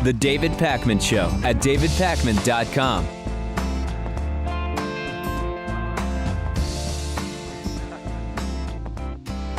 The David Pakman Show at davidpakman.com.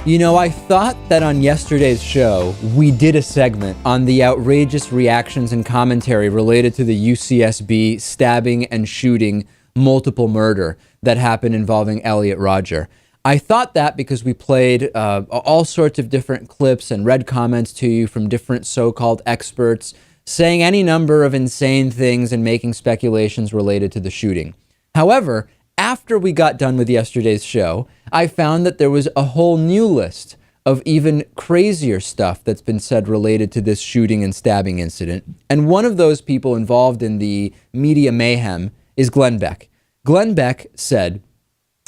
You know, I thought that on yesterday's show, we did a segment on the outrageous reactions and commentary related to the UCSB stabbing and shooting multiple murder that happened involving Elliot Rodger. I thought that because we played all sorts of different clips and read comments to you from different so-called experts saying any number of insane things and making speculations related to the shooting. However, after we got done with yesterday's show, I found that there was a whole new list of even crazier stuff that's been said related to this shooting and stabbing incident. And one of those people involved in the media mayhem is Glenn Beck. Glenn Beck said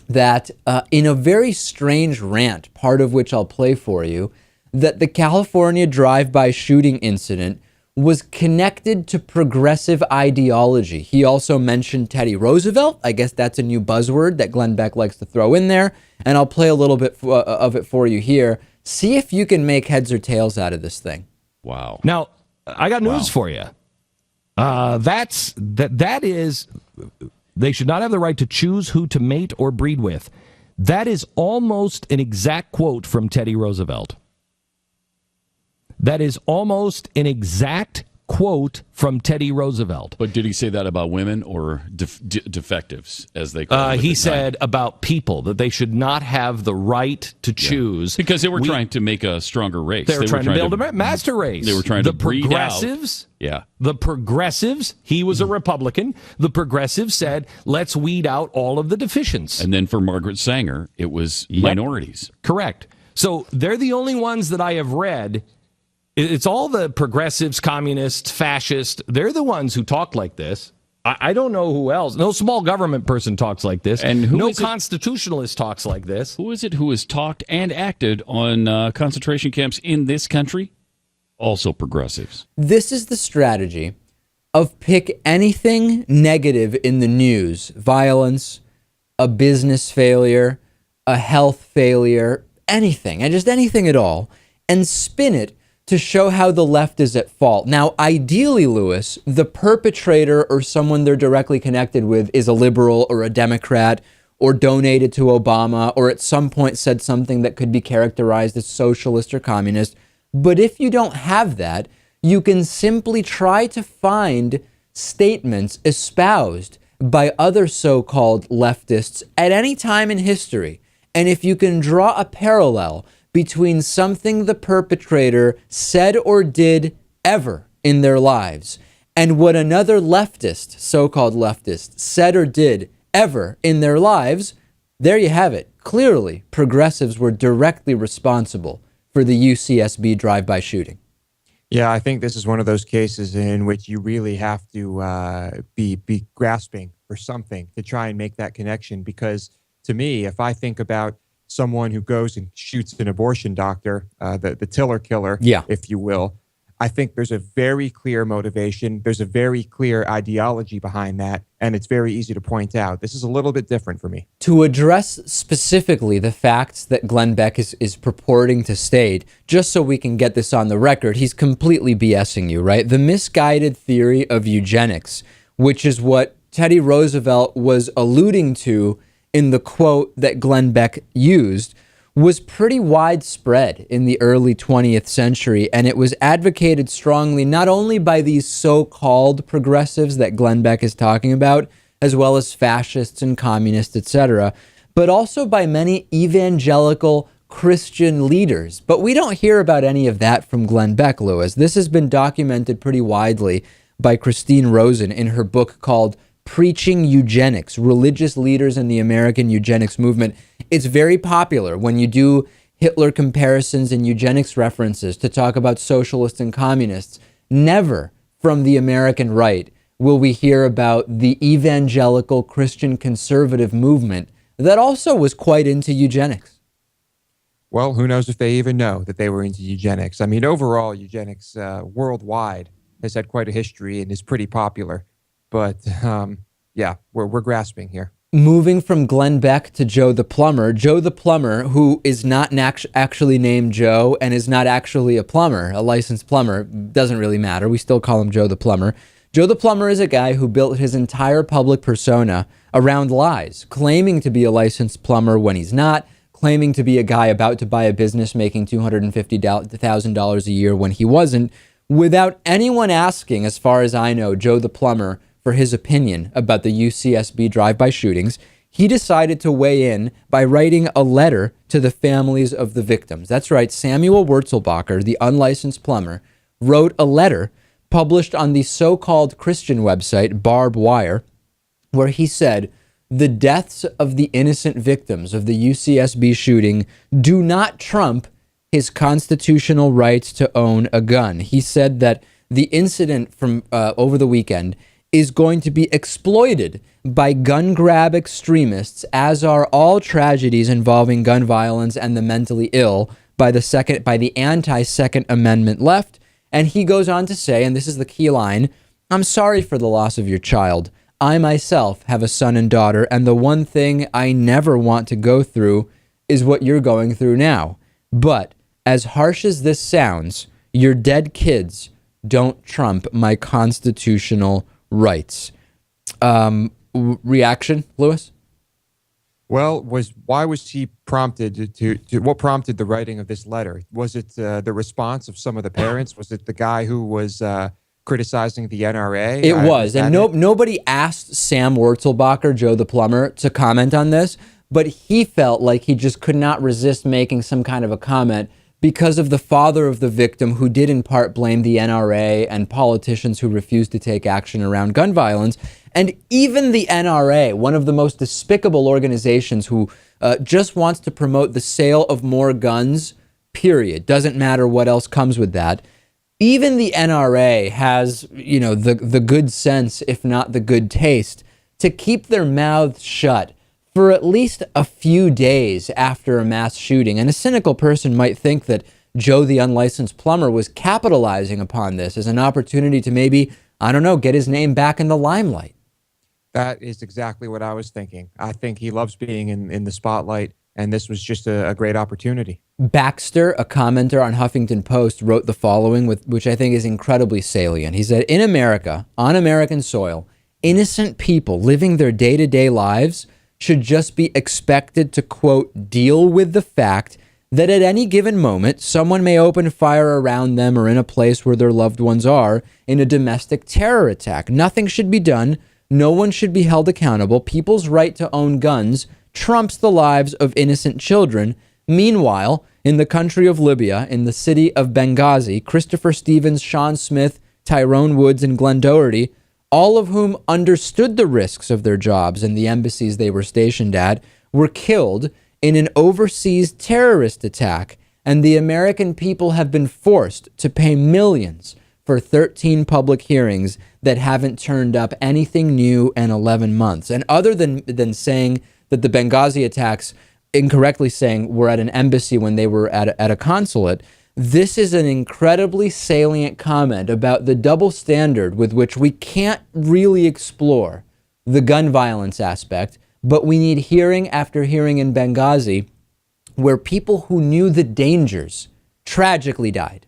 that in a very strange rant, part of which I'll play for you, that the California drive-by shooting incident was connected to progressive ideology. He also mentioned Teddy Roosevelt. I guess that's a new buzzword that Glenn Beck likes to throw in there. And I'll play a little bit of it for you here. See if you can make heads or tails out of this thing. Wow. Now, I got news for you. That is, they should not have the right to choose who to mate or breed with. That is almost an exact quote from Teddy Roosevelt. That is almost an exact quote from Teddy Roosevelt. But did he say that about women or defectives, as they call it? He said about people, that they should not have the right to choose. Because they were trying to make a stronger race. They were trying to build a master race. They were trying to breed progressives. Out. Yeah. The progressives, he was a Republican. The progressives said, let's weed out all of the deficients. And then for Margaret Sanger, it was minorities. Correct. So they're the only ones that I have read. It's all the progressives, communists, fascists. They're the ones who talk like this. I don't know who else. No small government person talks like this. And no constitutionalist talks like this. Who is it who has talked and acted on concentration camps in this country? Also progressives. This is the strategy of pick anything negative in the news. Violence, a business failure, a health failure, anything, and just anything at all, and spin it to show how the left is at fault. Now, ideally, Lewis, the perpetrator or someone they're directly connected with is a liberal or a Democrat or donated to Obama or at some point said something that could be characterized as socialist or communist. But if you don't have that, you can simply try to find statements espoused by other so-called leftists at any time in history. And if you can draw a parallel between something the perpetrator said or did ever in their lives and what another leftist, so-called leftist, said or did ever in their lives, there you have it. Clearly, progressives were directly responsible for the UCSB drive-by shooting. Yeah, I think this is one of those cases in which you really have to be grasping for something to try and make that connection. Because to me, if I think about someone who goes and shoots an abortion doctor, the Tiller killer, if you will, I think there's a very clear motivation. There's a very clear ideology behind that, and it's very easy to point out. This is a little bit different for me. To address specifically the facts that Glenn Beck is purporting to state, just so we can get this on the record, he's completely BSing you, right? The misguided theory of eugenics, which is what Teddy Roosevelt was alluding to in the quote that Glenn Beck used, was pretty widespread in the early 20th century, and it was advocated strongly not only by these so-called progressives that Glenn Beck is talking about, as well as fascists and communists, etc., but also by many evangelical Christian leaders. But we don't hear about any of that from Glenn Beck, Lewis. This has been documented pretty widely by Christine Rosen in her book called Preaching Eugenics, Religious Leaders in the American Eugenics Movement. It's very popular when you do Hitler comparisons and eugenics references to talk about socialists and communists. Never from the American right will we hear about the evangelical Christian conservative movement that also was quite into eugenics. Well, who knows if they even know that they were into eugenics. I mean, overall, eugenics worldwide has had quite a history and is pretty popular. But yeah, we're grasping here. moving from Glenn Beck to Joe the Plumber. Joe the Plumber, who is not actually named Joe and is not actually a plumber, a licensed plumber, doesn't really matter. We still call him Joe the Plumber. Joe the Plumber is a guy who built his entire public persona around lies, claiming to be a licensed plumber when he's not, claiming to be a guy about to buy a business making $250,000 a year when he wasn't, without anyone asking, as far as I know, Joe the Plumber for his opinion about the UCSB drive-by shootings. He decided to weigh in by writing a letter to the families of the victims. That's right, Samuel Wurzelbacher, the unlicensed plumber, wrote a letter published on the so-called Christian website Barb Wire, where he said, "The deaths of the innocent victims of the UCSB shooting do not trump his constitutional rights to own a gun." He said that the incident from over the weekend is going to be exploited by gun grab extremists, as are all tragedies involving gun violence and the mentally ill, by the anti-Second Amendment left. And he goes on to say, and this is the key line, "I'm sorry for the loss of your child. I myself have a son and daughter, and the one thing I never want to go through is what you're going through now. But as harsh as this sounds, your dead kids don't trump my constitutional rights." Reaction, Lewis? Well, why was he prompted to what prompted the writing of this letter? Was it the response of some of the parents? Was it the guy who was criticizing the NRA? It was, and nobody asked Sam Wurzelbacher, Joe the Plumber, to comment on this, but he felt like he just could not resist making some kind of a comment because of the father of the victim, who did in part blame the NRA and politicians who refused to take action around gun violence. And even the NRA, one of the most despicable organizations who just wants to promote the sale of more guns, period. Doesn't matter what else comes with that. Even the NRA has, the good sense, if not the good taste, to keep their mouths shut for at least a few days after a mass shooting. And a cynical person might think that Joe the unlicensed plumber was capitalizing upon this as an opportunity to maybe, get his name back in the limelight. That is exactly what I was thinking. I think he loves being in the spotlight, and this was just a great opportunity. Baxter, a commenter on Huffington Post, wrote the following, which I think is incredibly salient. He said, "In America, on American soil, innocent people living their day-to-day lives should just be expected to, quote, deal with the fact that at any given moment, someone may open fire around them or in a place where their loved ones are in a domestic terror attack. Nothing should be done. No one should be held accountable. People's right to own guns trumps the lives of innocent children. Meanwhile, in the country of Libya, in the city of Benghazi, Christopher Stevens, Sean Smith, Tyrone Woods, and Glenn Doherty, all of whom understood the risks of their jobs and the embassies they were stationed at, were killed in an overseas terrorist attack, and the American people have been forced to pay millions for 13 public hearings that haven't turned up anything new in 11 months. And other than saying that the Benghazi attacks, incorrectly saying were at an embassy when they were at a consulate, this is an incredibly salient comment about the double standard with which we can't really explore the gun violence aspect, but we need hearing after hearing in Benghazi where people who knew the dangers tragically died.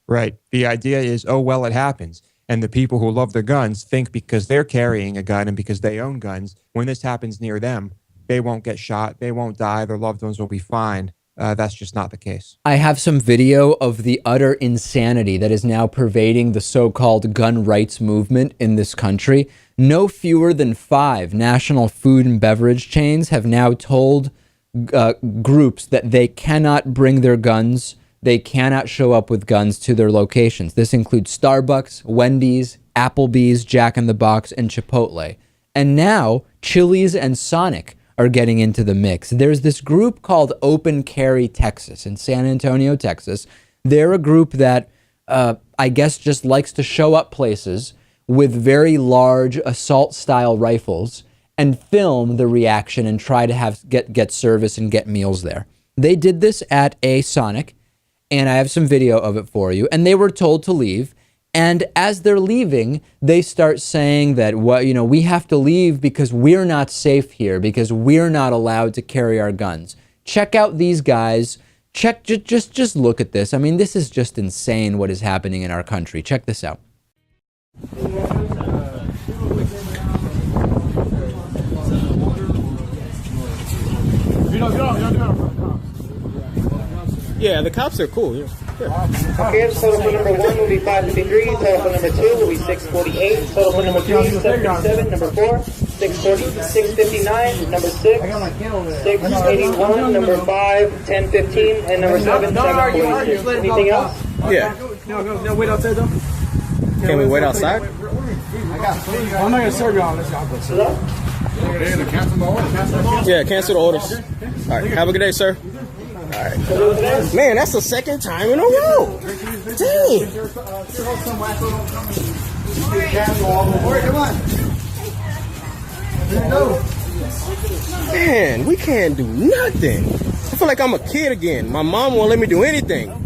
Right. The idea is, oh, well, it happens. And the people who love their guns think because they're carrying a gun and because they own guns, when this happens near them, they won't get shot, they won't die, their loved ones will be fine. That's just not the case. I have some video of the utter insanity that is now pervading the so-called gun rights movement in this country. No fewer than 5 national food and beverage chains have now told groups that they cannot bring their guns, they cannot show up with guns to their locations. This includes Starbucks, Wendy's, Applebee's, Jack in the Box, and Chipotle. And now Chili's and Sonic are getting into the mix. There's this group called Open Carry Texas in San Antonio, Texas. They're a group that I guess just likes to show up places with very large assault-style rifles and film the reaction and try to get service and get meals there. They did this at a Sonic, and I have some video of it for you, and they were told to leave. And as they're leaving, they start saying that, we have to leave because we're not safe here, because we're not allowed to carry our guns. Check out these guys. Just look at this. I mean, this is just insane what is happening in our country. Check this out. Yeah, the cops are cool. Yeah. Okay, total for number 1 will be 553, total for number 2 will be 648, total for number 3, 737, number 4, 640, 659, number 6, 681, number 5, 1015, and number 7, 746. Anything else? Yeah. No, wait outside though. Can we wait outside? I'm not gonna serve you all this. Yeah, cancel the orders. All right, have a good day, sir. All right. Man, that's the second time in a row. Dang. Man, we can't do nothing. I feel like I'm a kid again. My mom won't let me do anything. God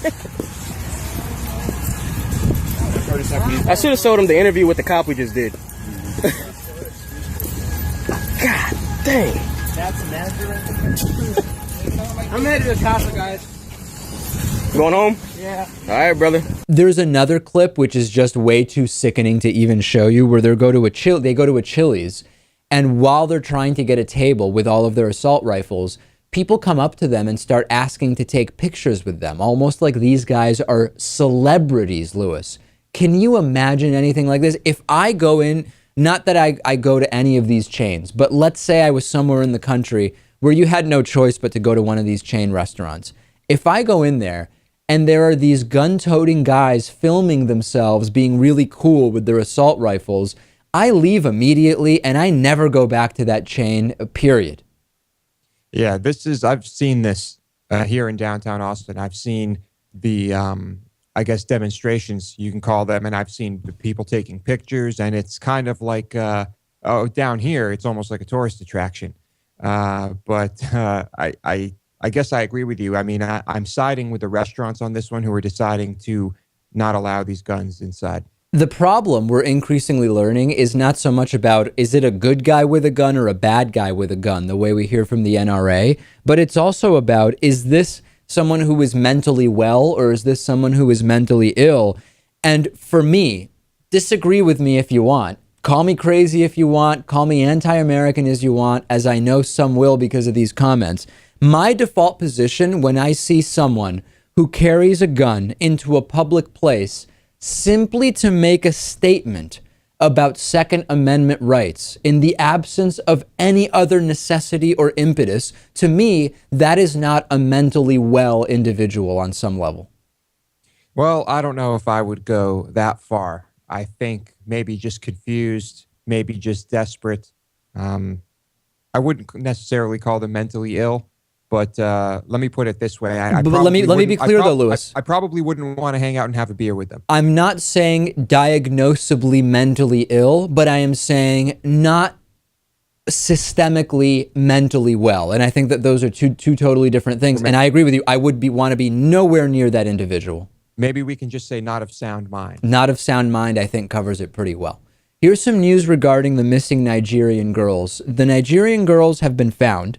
damn. I should have showed him the interview with the cop we just did. God dang. That's the manager right there. I'm headed to Casa, guys. Going home? Yeah. All right, brother. There's another clip which is just way too sickening to even show you, where they go to a Chili's, and while they're trying to get a table with all of their assault rifles, people come up to them and start asking to take pictures with them, almost like these guys are celebrities, Lewis. Can you imagine anything like this? If I go in, not that I go to any of these chains, but let's say I was somewhere in the country where you had no choice but to go to one of these chain restaurants. If I go in there and there are these gun-toting guys filming themselves being really cool with their assault rifles, I leave immediately and I never go back to that chain, period. Yeah, I've seen this here in downtown Austin. I've seen the, I guess, demonstrations, you can call them, and I've seen the people taking pictures, and it's kind of like, down here, it's almost like a tourist attraction. But I guess I agree with you. I mean, I'm siding with the restaurants on this one who are deciding to not allow these guns inside. The problem we're increasingly learning is not so much about, is it a good guy with a gun or a bad guy with a gun, the way we hear from the NRA, but it's also about, is this someone who is mentally well or is this someone who is mentally ill? And for me, disagree with me if you want. Call me crazy if you want. Call me anti-American as you want, as I know some will because of these comments. My default position when I see someone who carries a gun into a public place simply to make a statement about Second Amendment rights in the absence of any other necessity or impetus, to me, that is not a mentally well individual on some level. Well, I don't know if I would go that far. I think maybe just confused, maybe just desperate. I wouldn't necessarily call them mentally ill. But let me put it this way. Let me be clear, though, Lewis. I probably wouldn't want to hang out and have a beer with them. I'm not saying diagnosably mentally ill, but I am saying not systemically mentally well. And I think that those are two totally different things. And I agree with you. I would want to be nowhere near that individual. Maybe we can just say not of sound mind. Not of sound mind, I think, covers it pretty well. Here's some news regarding the missing Nigerian girls. The Nigerian girls have been found,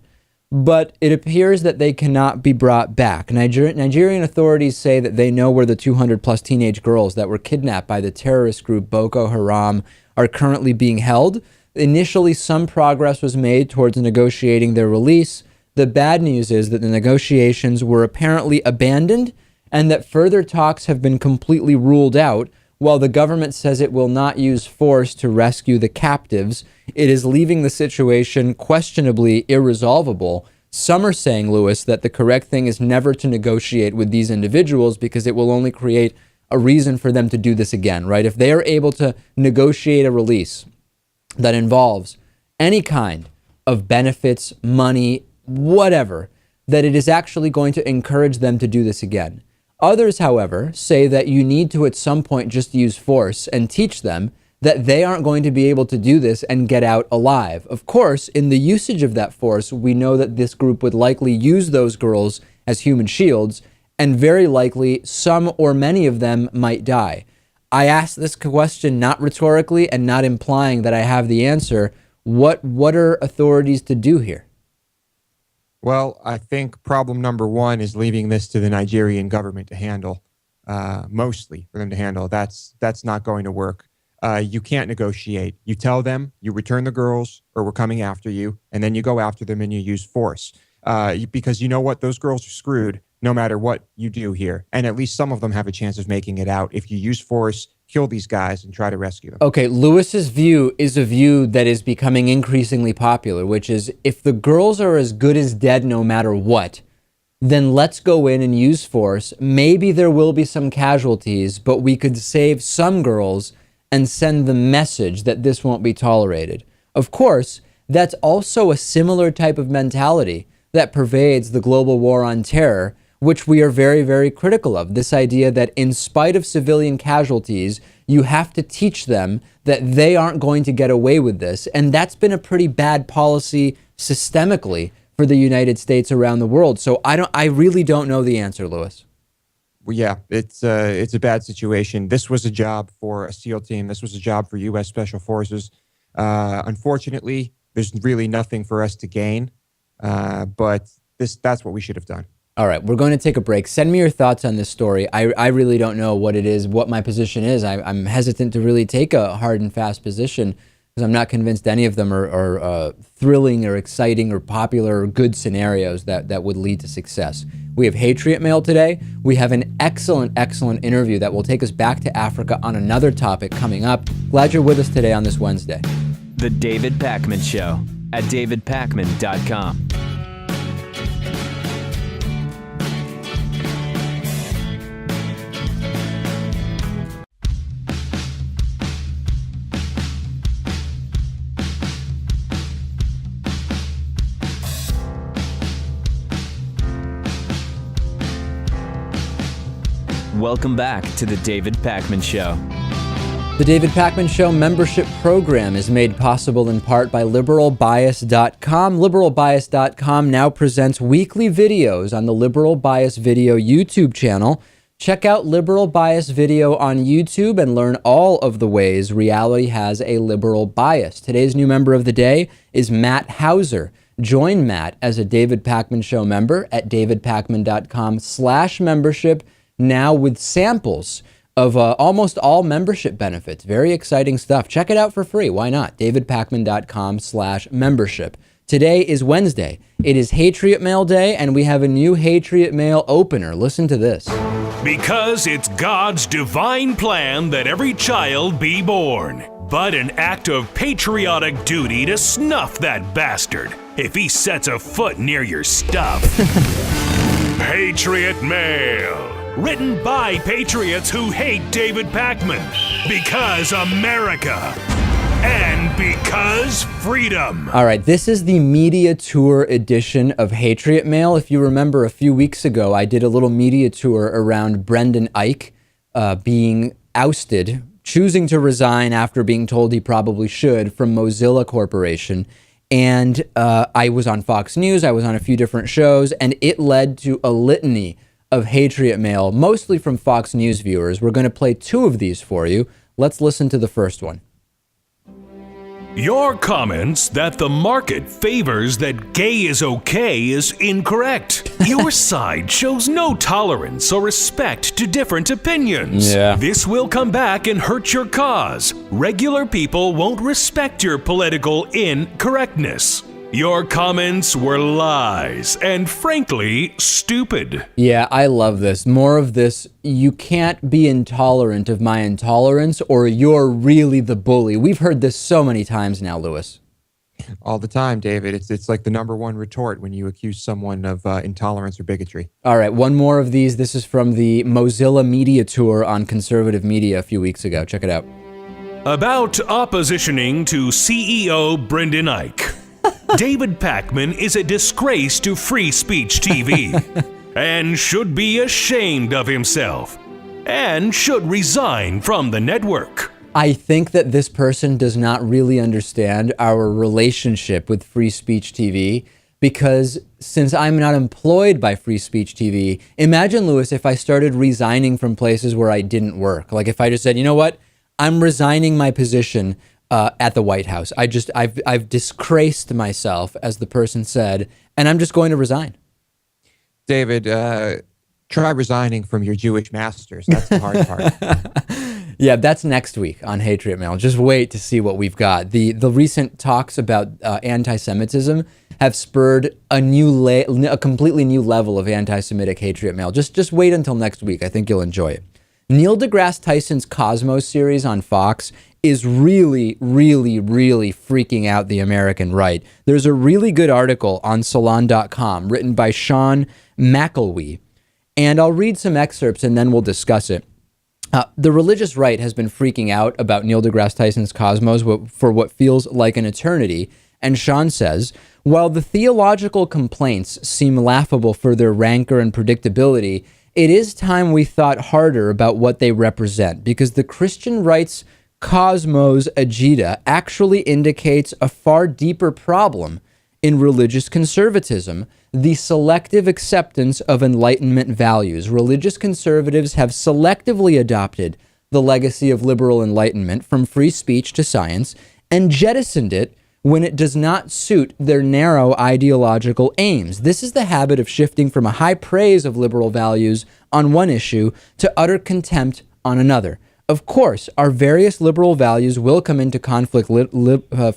but it appears that they cannot be brought back. Nigerian authorities say that they know where the 200-plus teenage girls that were kidnapped by the terrorist group Boko Haram are currently being held. Initially, some progress was made towards negotiating their release. The bad news is that the negotiations were apparently abandoned and that further talks have been completely ruled out. While the government says it will not use force to rescue the captives, it is leaving the situation questionably irresolvable. Some are saying, Lewis, that the correct thing is never to negotiate with these individuals because it will only create a reason for them to do this again, right? If they are able to negotiate a release that involves any kind of benefits, money, whatever, that it is actually going to encourage them to do this again. Others, however, say that you need to at some point just use force and teach them that they aren't going to be able to do this and get out alive. Of course, in the usage of that force, we know that this group would likely use those girls as human shields, and very likely some or many of them might die. I ask this question not rhetorically and not implying that I have the answer. What are authorities to do here? Well, I think problem number one is leaving this to the Nigerian government to handle, mostly for them to handle. That's not going to work. You can't negotiate. You tell them, you return the girls, or we're coming after you, and then you go after them and you use force. Because you know what? Those girls are screwed no matter what you do here. And at least some of them have a chance of making it out if you use force, kill these guys, and try to rescue them. Okay, Lewis's view is a view that is becoming increasingly popular, which is if the girls are as good as dead no matter what, then let's go in and use force. Maybe there will be some casualties, but we could save some girls and send the message that this won't be tolerated. Of course, that's also a similar type of mentality that pervades the global war on terror, which we are very, very critical of. This idea that in spite of civilian casualties, you have to teach them that they aren't going to get away with this. And that's been a pretty bad policy systemically for the United States around the world. So I really don't know the answer, Lewis. Well, yeah, it's a bad situation. This was a job for a SEAL team. This was a job for U.S. Special Forces. Unfortunately, there's really nothing for us to gain, but that's what we should have done. All right, we're going to take a break. Send me your thoughts on this story. I really don't know what it is, what my position is. I'm hesitant to really take a hard and fast position because I'm not convinced any of them are thrilling or exciting or popular or good scenarios that would lead to success. We have Hatriot Mail today. We have an excellent interview that will take us back to Africa on another topic coming up. Glad you're with us today on this Wednesday. The David Pakman Show at davidpakman.com. Welcome back to the David Pakman Show. The David Pakman Show membership program is made possible in part by liberalbias.com. Liberalbias.com now presents weekly videos on the Liberal Bias Video YouTube channel. Check out Liberal Bias Video on YouTube and learn all of the ways reality has a liberal bias. Today's new member of the day is Matt Hauser. Join Matt as a David Pakman Show member at davidpakman.com/membership. Now with samples of almost all membership benefits. Very exciting stuff. Check it out for free. Why not? davidpakman.com/membership. Today is Wednesday. It is Hatriot Mail Day, and we have a new Hatriot Mail opener. Listen to this. Because it's God's divine plan that every child be born, but an act of patriotic duty to snuff that bastard if he sets a foot near your stuff. Patriot Mail. Written by patriots who hate David Pakman. Because America. And because freedom. All right, this is the media tour edition of Hatriot Mail. If you remember a few weeks ago, I did a little media tour around Brendan Eich being ousted, choosing to resign after being told he probably should from Mozilla Corporation. And I was on Fox News, I was on a few different shows, and it led to a litany of Hatriot Mail, mostly from Fox News viewers. We're going to play two of these for you. Let's listen to the first one. Your comments that the market favors that gay is okay is incorrect. Your side shows no tolerance or respect to different opinions. Yeah. This will come back and hurt your cause. Regular people won't respect your political incorrectness. Your comments were lies and, frankly, stupid. Yeah, I love this. More of this. You can't be intolerant of my intolerance or you're really the bully. We've heard this so many times now, Lewis. All the time, David. It's like the number one retort when you accuse someone of intolerance or bigotry. All right, one more of these. This is from the Mozilla Media Tour on conservative media a few weeks ago. Check it out. About oppositioning to CEO Brendan Eich. David Pakman is a disgrace to free speech TV and should be ashamed of himself and should resign from the network. I think that this person does not really understand our relationship with free speech TV. because since I'm not employed by Free Speech TV, imagine, Lewis, if I started resigning from places where I didn't work. Like if I just said, you know what, I'm resigning my position at the White House. I've disgraced myself, as the person said, and I'm just going to resign. David, try resigning from your Jewish masters. That's the hard part. Yeah, that's next week on Hatriot Mail. Just wait to see what we've got. The recent talks about anti-Semitism have spurred a completely new level of anti-Semitic Hatriot Mail. Just wait until next week. I think you'll enjoy it. Neil deGrasse Tyson's Cosmos series on Fox is really, really, really freaking out the American right. There's a really good article on Salon.com written by Sean McElwee, and I'll read some excerpts and then we'll discuss it. The religious right has been freaking out about Neil deGrasse Tyson's Cosmos for what feels like an eternity, and Sean says, while the theological complaints seem laughable for their rancor and predictability, it is time we thought harder about what they represent, because the Christian right's Cosmos agita actually indicates a far deeper problem in religious conservatism, the selective acceptance of Enlightenment values. Religious conservatives have selectively adopted the legacy of liberal Enlightenment from free speech to science and jettisoned it when it does not suit their narrow ideological aims. This is the habit of shifting from a high praise of liberal values on one issue to utter contempt on another. Of course, our various liberal values will come into conflict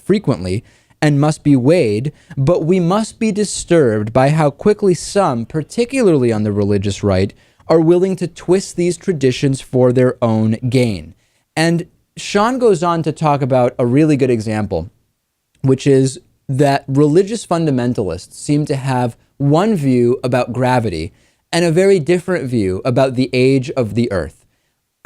frequently and must be weighed, but we must be disturbed by how quickly some, particularly on the religious right, are willing to twist these traditions for their own gain. And Sean goes on to talk about a really good example, which is that religious fundamentalists seem to have one view about gravity and a very different view about the age of the earth.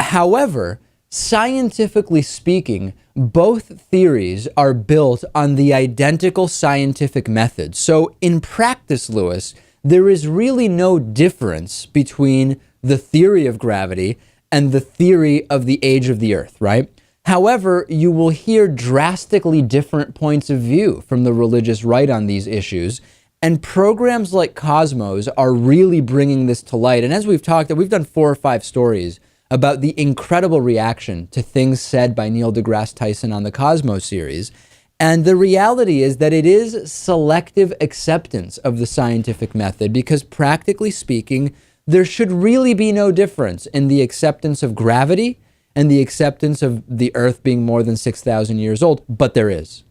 However, scientifically speaking, both theories are built on the identical scientific method. So in practice, Lewis, there is really no difference between the theory of gravity and the theory of the age of the earth, right? However, you will hear drastically different points of view from the religious right on these issues, and programs like Cosmos are really bringing this to light. And as we've talked, we've done 4 or 5 stories about the incredible reaction to things said by Neil deGrasse Tyson on the Cosmos series. And the reality is that it is selective acceptance of the scientific method, because practically speaking, there should really be no difference in the acceptance of gravity and the acceptance of the Earth being more than 6,000 years old, but there is.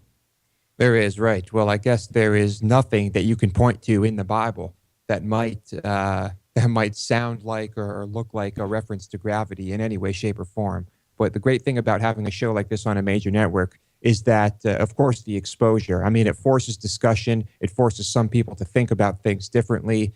There is, right. Well, I guess there is nothing that you can point to in the Bible that might sound like or look like a reference to gravity in any way, shape, or form. But the great thing about having a show like this on a major network is that, of course, the exposure. I mean, it forces discussion. It forces some people to think about things differently.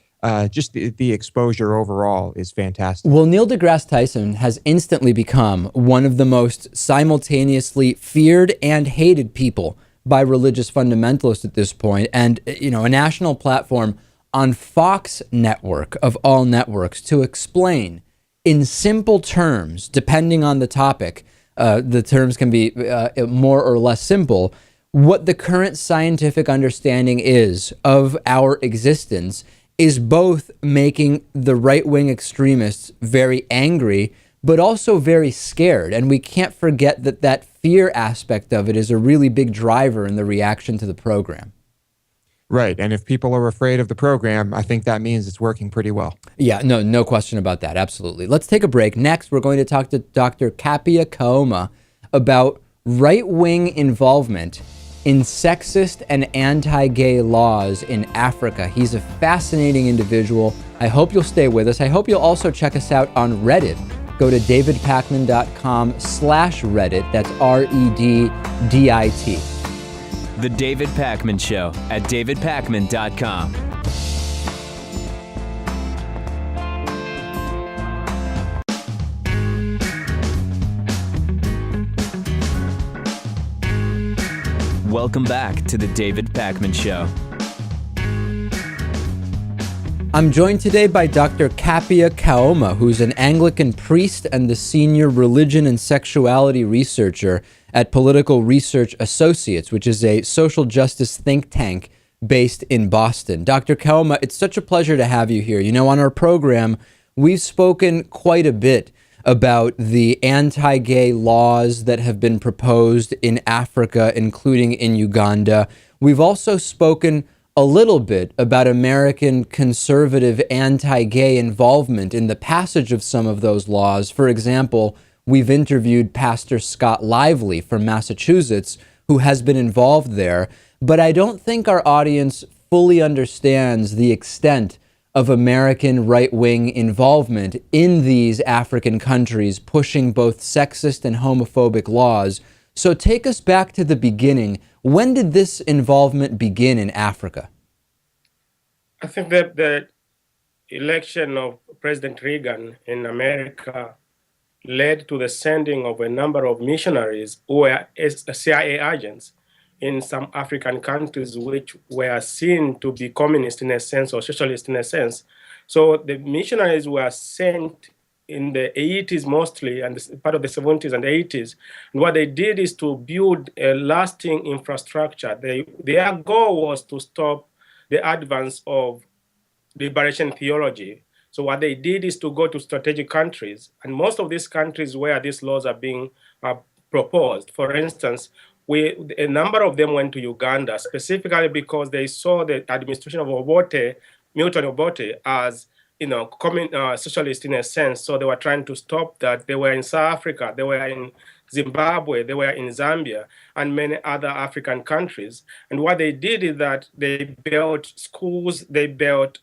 Just the exposure overall is fantastic. Well, Neil deGrasse Tyson has instantly become one of the most simultaneously feared and hated people by religious fundamentalists at this point. And, you know, a national platform on Fox network of all networks to explain in simple terms, depending on the topic, the terms can be more or less simple, what the current scientific understanding is of our existence, is both making the right-wing extremists very angry, but also very scared. And we can't forget that that fear aspect of it is a really big driver in the reaction to the program. Right. And if people are afraid of the program, I think that means it's working pretty well. Yeah, no question about that. Absolutely. Let's take a break. Next, we're going to talk to Dr. Kapia Kaoma about right-wing involvement in sexist and anti-gay laws in Africa. He's a fascinating individual. I hope you'll stay with us. I hope you'll also check us out on Reddit. Go to davidpakman.com/Reddit. That's REDDIT. The David Pakman Show at davidpakman.com. Welcome back to the David Pakman Show. I'm joined today by Dr. Kapia Kaoma, who's an Anglican priest and the senior religion and sexuality researcher at Political Research Associates, which is a social justice think tank based in Boston. Dr. Kelma, it's such a pleasure to have you here. You know, on our program, we've spoken quite a bit about the anti-gay laws that have been proposed in Africa, including in Uganda. We've also spoken a little bit about American conservative anti-gay involvement in the passage of some of those laws. For example, we've interviewed Pastor Scott Lively from Massachusetts, who has been involved there. But I don't think our audience fully understands the extent of American right-wing involvement in these African countries, pushing both sexist and homophobic laws. So take us back to the beginning. When did this involvement begin in Africa? I think that the election of President Reagan in America led to the sending of a number of missionaries who were CIA agents in some African countries which were seen to be communist in a sense or socialist in a sense. So the missionaries were sent in the 80s mostly, and part of the 70s and 80s. And what they did is to build a lasting infrastructure. Their goal was to stop the advance of liberation theology. So what they did is to go to strategic countries, and most of these countries where these laws are being proposed. For instance, a number of them went to Uganda specifically because they saw the administration of Milton Obote, as socialist in a sense. So they were trying to stop that. They were in South Africa, they were in Zimbabwe, they were in Zambia, and many other African countries. And what they did is that they built schools, they built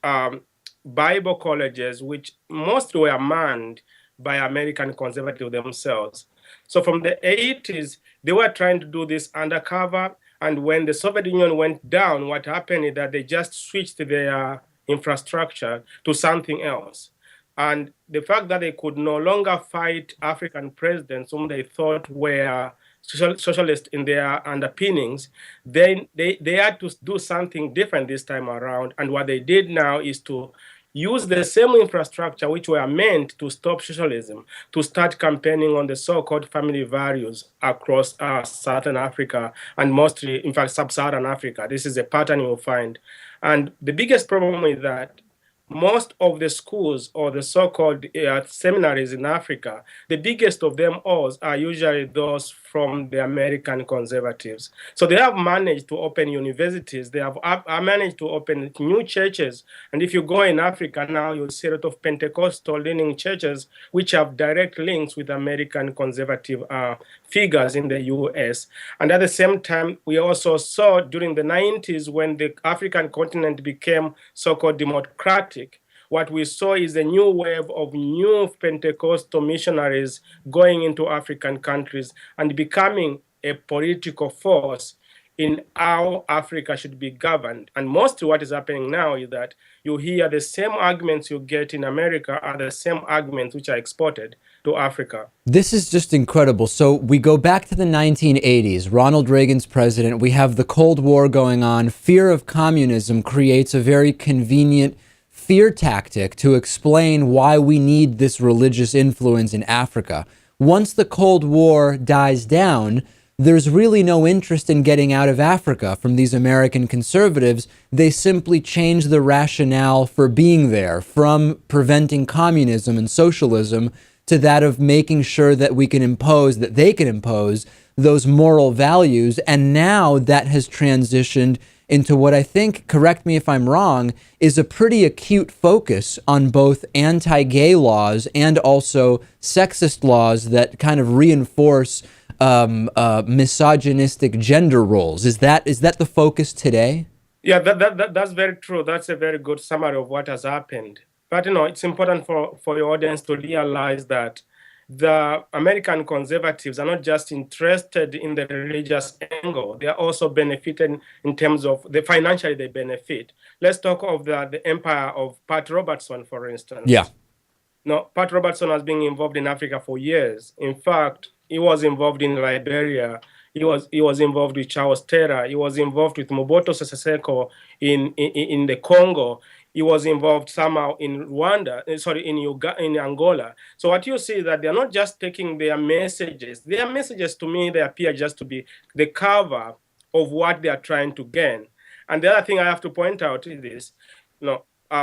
Bible colleges, which mostly were manned by American conservatives themselves. So from the 80s, they were trying to do this undercover. And when the Soviet Union went down, what happened is that they just switched their infrastructure to something else. And the fact that they could no longer fight African presidents whom they thought were socialist in their underpinnings, then they had to do something different this time around. And what they did now is to use the same infrastructure which were meant to stop socialism, to start campaigning on the so-called family values across Southern Africa and mostly, in fact, Sub-Saharan Africa. This is a pattern you'll find. And the biggest problem is that most of the schools or the so-called seminaries in Africa, the biggest of them all are usually those from the American conservatives. So they have managed to open universities, they have managed to open new churches. And if you go in Africa now, you'll see a lot of Pentecostal leaning churches which have direct links with American conservative figures in the US. And at the same time, we also saw during the 90s when the African continent became so-called democratic, what we saw is a new wave of new Pentecostal missionaries going into African countries and becoming a political force in how Africa should be governed. And mostly what is happening now is that you hear the same arguments you get in America are the same arguments which are exported to Africa. This is just incredible. So we go back to the 1980s. Ronald Reagan's president. We have the Cold War going on. Fear of communism creates a very convenient fear tactic to explain why we need this religious influence in Africa. Once the Cold War dies down, there's really no interest in getting out of Africa from these American conservatives. They simply change the rationale for being there from preventing communism and socialism to that of making sure that we can impose, that they can impose those moral values. And now that has transitioned into what I think, correct me if I'm wrong, is a pretty acute focus on both anti-gay laws and also sexist laws that kind of reinforce misogynistic gender roles. Is that the focus today? Yeah, that's very true. That's a very good summary of what has happened. But it's important for your audience to realize that the American conservatives are not just interested in the religious angle. They are also benefited in terms of financially they benefit. Let's talk of the empire of Pat Robertson, for instance. Yeah. No, Pat Robertson has been involved in Africa for years. In fact, he was involved in Liberia. He was involved with Charles Taylor. He was involved with Mobutu Sese Seko in the Congo. He was involved somehow in Rwanda, in Angola. So what you see is that they're not just taking their messages. Their messages, to me, they appear just to be the cover of what they are trying to gain. And the other thing I have to point out is this,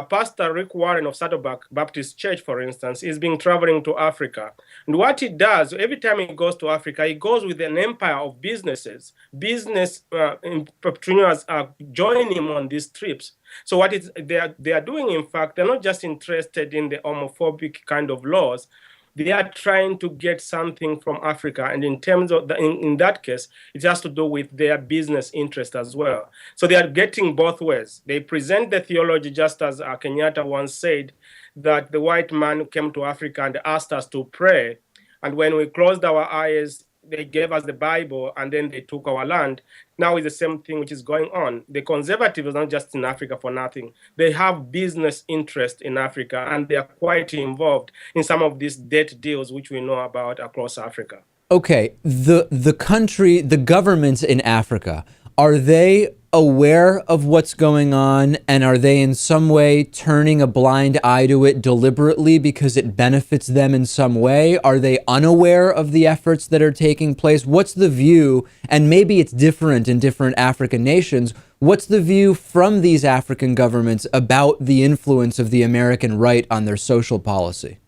Pastor Rick Warren of Saddleback Baptist Church, for instance, is being traveling to Africa. And what he does, every time he goes to Africa, he goes with an empire of businesses. Business entrepreneurs are joining him on these trips. So what they are doing, in fact, they're not just interested in the homophobic kind of laws. They are trying to get something from Africa, and in terms of in that case, it has to do with their business interest as well. So they are getting both ways. They present the theology just as Kenyatta once said, that the white man came to Africa and asked us to pray, and when we closed our eyes, they gave us the Bible, and then they took our land. Now it's the same thing which is going on. The conservatives are not just in Africa for nothing. They have business interest in Africa, and they are quite involved in some of these debt deals which we know about across Africa. Okay, the governments in Africa, are they aware of what's going on, and are they in some way turning a blind eye to it deliberately because it benefits them in some way? Are they unaware of the efforts that are taking place? What's the view, and maybe it's different in different African nations, what's the view from these African governments about the influence of the American right on their social policy?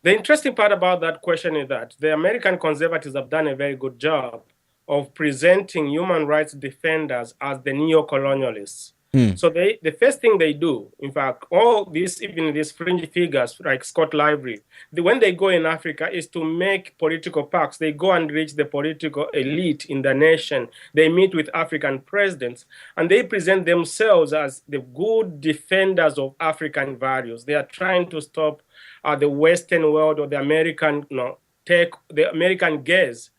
The interesting part about that question is that the American conservatives have done a very good job of presenting human rights defenders as the neo-colonialists. So the first thing they do, in fact, all these, even these fringe figures like Scott Library, when they go in Africa is to make political pacts. They go and reach the political elite in the nation. They meet with African presidents, and they present themselves as the good defenders of African values. They are trying to stop the Western world or the American, the American gaze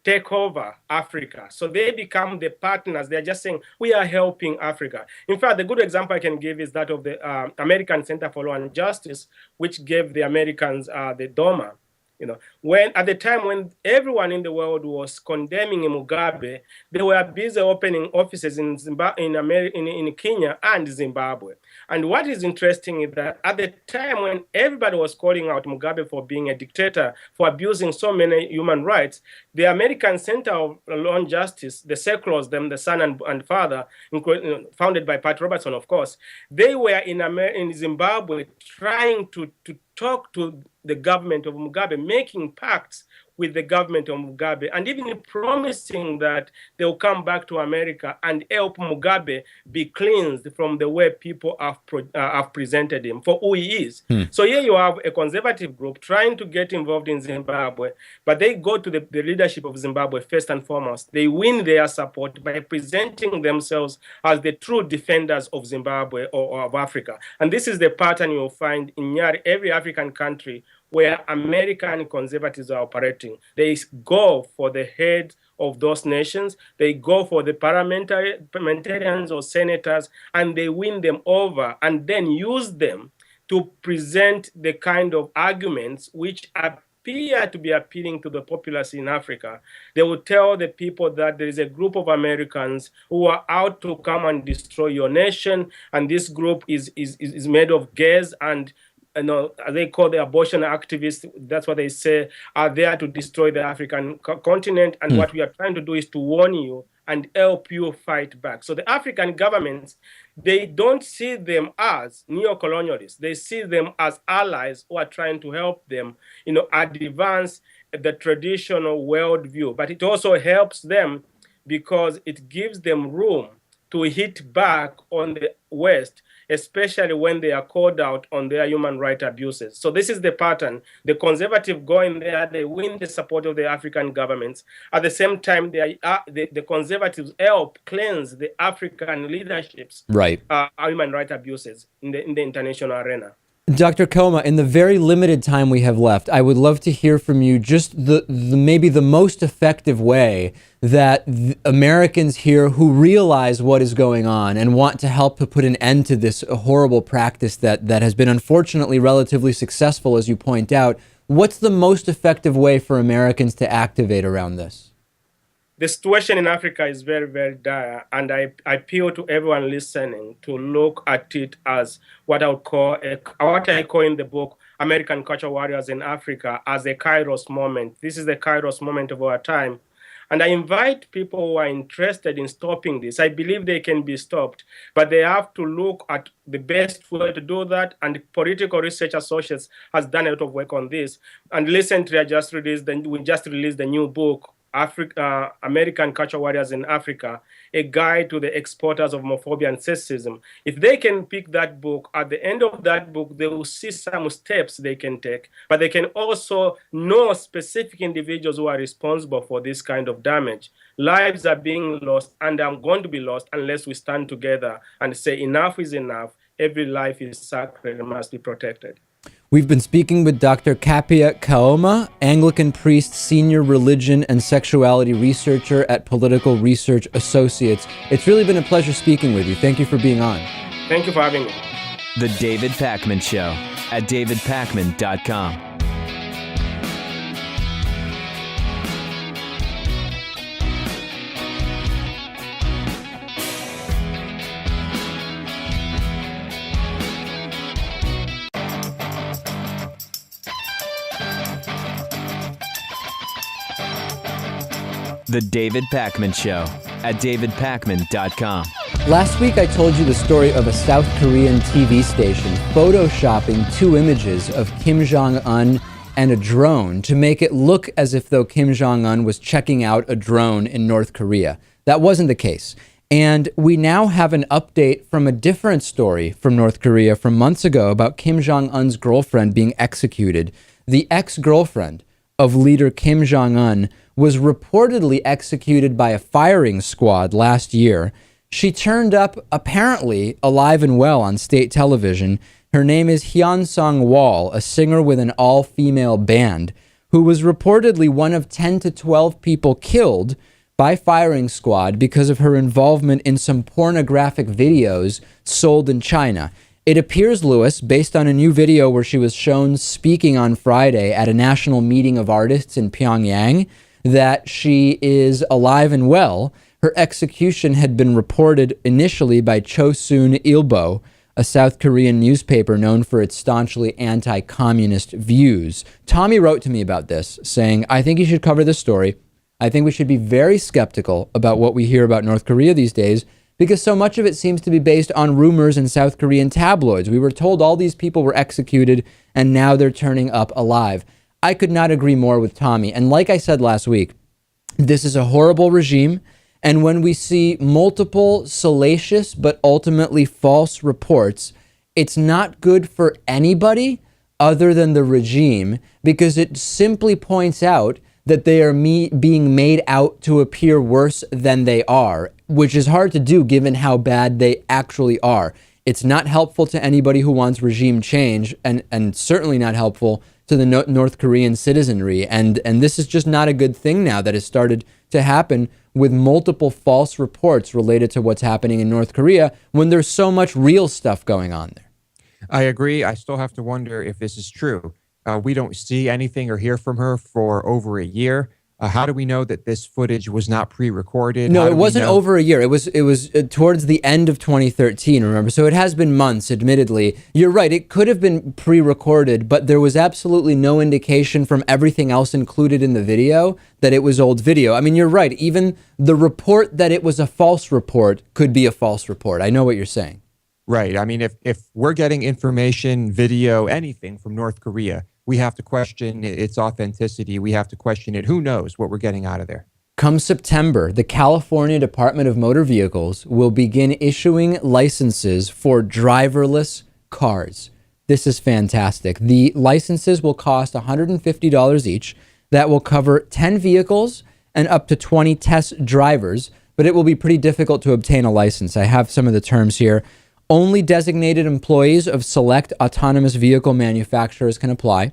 take over Africa. So they become the partners. They're just saying, we are helping Africa. In fact, the good example I can give is that of the American Center for Law and Justice, which gave the Americans the DOMA. When at the time when everyone in the world was condemning Mugabe, they were busy opening offices in in Kenya and Zimbabwe. And what is interesting is that at the time when everybody was calling out Mugabe for being a dictator, for abusing so many human rights, the American Center of Law and Justice, the SECLOS, them, the son and father, founded by Pat Robertson, of course, they were in Zimbabwe trying to talk to the government of Mugabe, making pacts with the government of Mugabe, and even promising that they'll come back to America and help Mugabe be cleansed from the way people have presented him for who he is. So here you have a conservative group trying to get involved in Zimbabwe, but they go to the leadership of Zimbabwe first and foremost. They win their support by presenting themselves as the true defenders of Zimbabwe or of Africa. And this is the pattern you'll find in nearly every African country where American conservatives are operating. They go for the head of those nations, they go for the parliamentarians or senators, and they win them over and then use them to present the kind of arguments which appear to be appealing to the populace in Africa. They will tell the people that there is a group of Americans who are out to come and destroy your nation, and this group is made of gays and they call the abortion activists, that's what they say, are there to destroy the African continent. And what we are trying to do is to warn you and help you fight back. So the African governments, they don't see them as neo-colonialists. They see them as allies who are trying to help them, advance the traditional worldview. But it also helps them because it gives them room to hit back on the West, especially when they are called out on their human rights abuses. So this is the pattern. The conservatives go in there, they win the support of the African governments. At the same time, the conservatives help cleanse the African leadership's human rights abuses in the international arena. Dr. Koma, in the very limited time we have left, I would love to hear from you just maybe the most effective way that Americans here who realize what is going on and want to help to put an end to this horrible practice that has been unfortunately relatively successful, as you point out. What's the most effective way for Americans to activate around this? The situation in Africa is very, very dire, and I appeal to everyone listening to look at it as what I call in the book American Culture Warriors in Africa as a Kairos moment. This is the Kairos moment of our time. And I invite people who are interested in stopping this. I believe they can be stopped, but they have to look at the best way to do that. And Political Research Associates has done a lot of work on this. And recently, we just released the new book, American Culture Warriors in Africa, a guide to the exporters of homophobia and sexism. If they can pick that book, at the end of that book, they will see some steps they can take, but they can also know specific individuals who are responsible for this kind of damage. Lives are being lost and are going to be lost unless we stand together and say enough is enough. Every life is sacred and must be protected. We've been speaking with Dr. Kapia Kaoma, Anglican priest, senior religion and sexuality researcher at Political Research Associates. It's really been a pleasure speaking with you. Thank you for being on. Thank you for having me. The David Pakman Show at davidpakman.com. The David Pakman Show at davidpakman.com. Last week, I told you the story of a South Korean TV station photoshopping two images of Kim Jong-un and a drone to make it look as if though Kim Jong-un was checking out a drone in North Korea. That wasn't the case. And we now have an update from a different story from North Korea from months ago about Kim Jong-un's girlfriend being executed. The ex-girlfriend of leader Kim Jong-un was reportedly executed by a firing squad last year. She turned up apparently alive and well on state television. Her name is Hyun Sung-wol, a singer with an all-female band, who was reportedly one of 10 to 12 people killed by firing squad because of her involvement in some pornographic videos sold in China. It appears, Lewis, based on a new video where she was shown speaking on Friday at a national meeting of artists in Pyongyang, that she is alive and well. Her execution had been reported initially by Chosun Ilbo, a South Korean newspaper known for its staunchly anti-communist views. Tommy wrote to me about this, saying, I think you should cover this story. I think we should be very skeptical about what we hear about North Korea these days, because so much of it seems to be based on rumors in South Korean tabloids. We were told all these people were executed, and now they're turning up alive. I could not agree more with Tommy. And like I said last week, this is a horrible regime. And when we see multiple salacious but ultimately false reports, it's not good for anybody other than the regime, because it simply points out that they are being made out to appear worse than they are, which is hard to do given how bad they actually are. It's not helpful to anybody who wants regime change, and certainly not helpful to the North Korean citizenry. And this is just not a good thing now that has started to happen with multiple false reports related to what's happening in North Korea when there's so much real stuff going on there. I agree. I still have to wonder if this is true. We don't see anything or hear from her for over a year. How do we know that this footage was not pre-recorded? No, it wasn't over a year. It was towards the end of 2013, remember? So it has been months, admittedly. You're right. It could have been pre-recorded, but there was absolutely no indication from everything else included in the video that it was old video. I mean, you're right. Even the report that it was a false report could be a false report. I know what you're saying. Right. I mean, if we're getting information, video, anything from North Korea, we have to question its authenticity. We have to question it. Who knows what we're getting out of there? Come September, the California Department of Motor Vehicles will begin issuing licenses for driverless cars. This is fantastic. The licenses will cost $150 each. That will cover 10 vehicles and up to 20 test drivers, but it will be pretty difficult to obtain a license. I have some of the terms here. Only designated employees of select autonomous vehicle manufacturers can apply.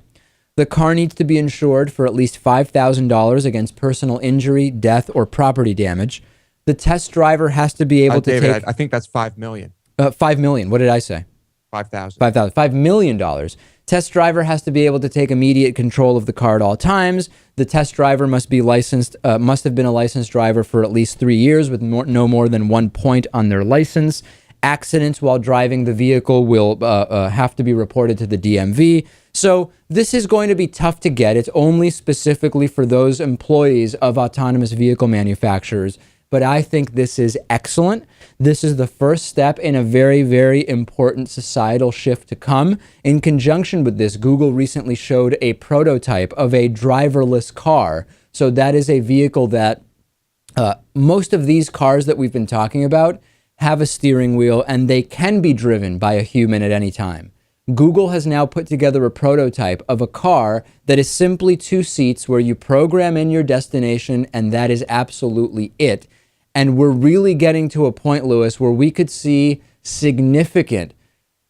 The car needs to be insured for at least $5,000 against personal injury, death, or property damage. The test driver has to be able to David, take... I think that's $5 million. $5 million. What did I say? 5,000. $5 million. Test driver has to be able to take immediate control of the car at all times. The test driver must be licensed, must have been a licensed driver for at least 3 years with no more than 1 point on their license. Accidents while driving the vehicle will have to be reported to the DMV. So this is going to be tough to get. It's only specifically for those employees of autonomous vehicle manufacturers. But I think this is excellent. This is the first step in a very, very important societal shift to come. In conjunction with this, Google recently showed a prototype of a driverless car. So that is a vehicle that most of these cars that we've been talking about have a steering wheel and they can be driven by a human at any time. Google has now put together a prototype of a car that is simply 2 seats where you program in your destination and that is absolutely it. And we're really getting to a point, Lewis, where we could see significant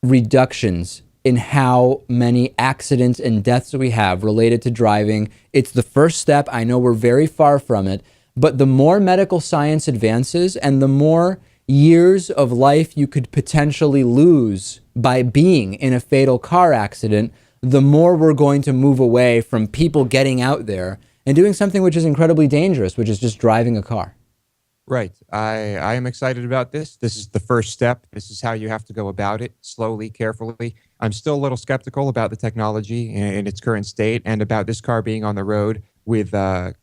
reductions in how many accidents and deaths we have related to driving. It's the first step. I know we're very far from it, but the more medical science advances and the more years of life you could potentially lose by being in a fatal car accident, the more we're going to move away from people getting out there and doing something which is incredibly dangerous, which is just driving a car. Right. I am excited about this. This is the first step. This is how you have to go about it, slowly, carefully. I'm still a little skeptical about the technology in its current state and about this car being on the road with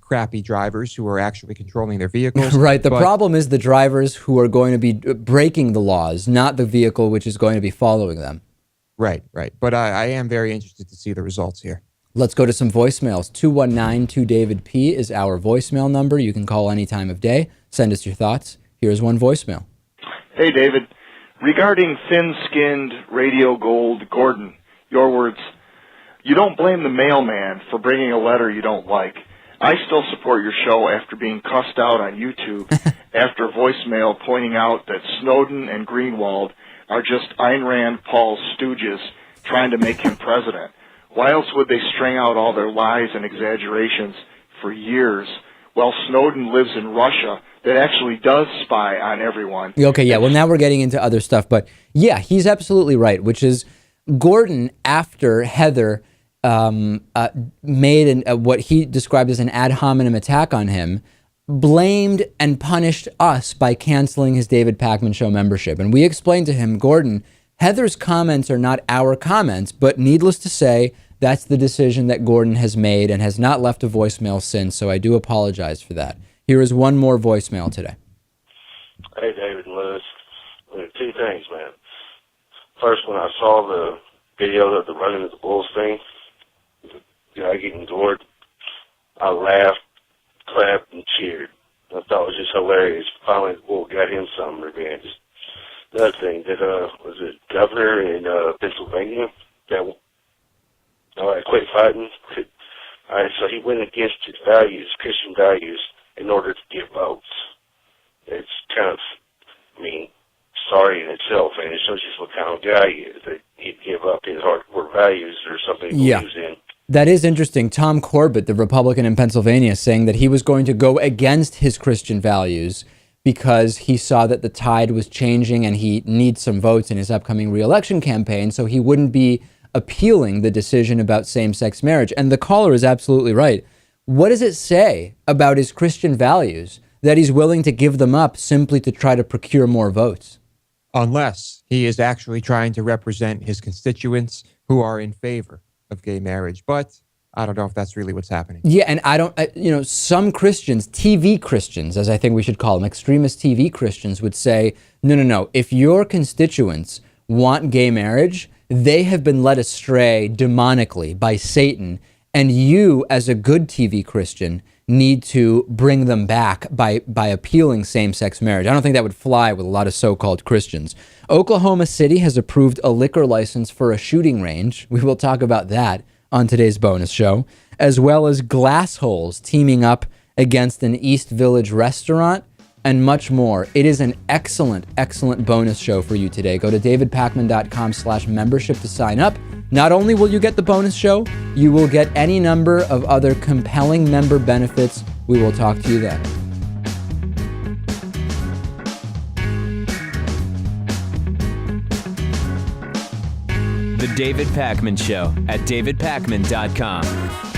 crappy drivers who are actually controlling their vehicles. Right. The problem is the drivers who are going to be breaking the laws, not the vehicle which is going to be following them. Right, right. But I am very interested to see the results here. Let's go to some voicemails. 219-2-DAVID-P is our voicemail number. You can call any time of day. Send us your thoughts. Here's one voicemail. Hey, David. Regarding thin-skinned radio gold Gordon, your words, you don't blame the mailman for bringing a letter you don't like. I still support your show after being cussed out on YouTube after voicemail pointing out that Snowden and Greenwald are just Ayn Rand Paul's stooges trying to make him president. Why else would they string out all their lies and exaggerations for years while Snowden lives in Russia that actually does spy on everyone? Okay, yeah, well, now we're getting into other stuff. But yeah, he's absolutely right, which is Gordon, after Heather made what he described as an ad hominem attack on him, blamed and punished us by canceling his David Pakman Show membership. And we explained to him, Gordon, Heather's comments are not our comments, but needless to say, that's the decision that Gordon has made and has not left a voicemail since, so I do apologize for that. Here is one more voicemail today. Hey, David and Lewis. Two things, man. First, when I saw the video of the running of the Bulls thing, the guy getting gored, I laughed, clapped, and cheered. I thought it was just hilarious. Finally, the Bull got him some revenge. The other thing, that was it governor in Pennsylvania that quit fighting? All right, so he went against his values, Christian values, in order to get votes. It's kind of, sorry in itself, and it shows just what kind of guy he is, that he'd give up his hardcore values or something he believes in. That is interesting. Tom Corbett, the Republican in Pennsylvania, saying that he was going to go against his Christian values because he saw that the tide was changing and he needs some votes in his upcoming re-election campaign, so he wouldn't be appealing the decision about same-sex marriage. And the caller is absolutely right. What does it say about his Christian values that he's willing to give them up simply to try to procure more votes? Unless he is actually trying to represent his constituents who are in favor of gay marriage. But I don't know if that's really what's happening. Yeah, and I don't, some Christians, TV Christians, as I think we should call them, extremist TV Christians would say, no. If your constituents want gay marriage, they have been led astray demonically by Satan, and you, as a good TV Christian, need to bring them back by appealing same-sex marriage. I don't think that would fly with a lot of so-called Christians. Oklahoma City has approved a liquor license for a shooting range. We will talk about that on today's bonus show, as well as Glass Holes teaming up against an East Village restaurant and much more. It is an excellent, excellent bonus show for you today. Go to davidpakman.com/membership to sign up. Not only will you get the bonus show, you will get any number of other compelling member benefits. We will talk to you then. The David Pakman Show at davidpakman.com.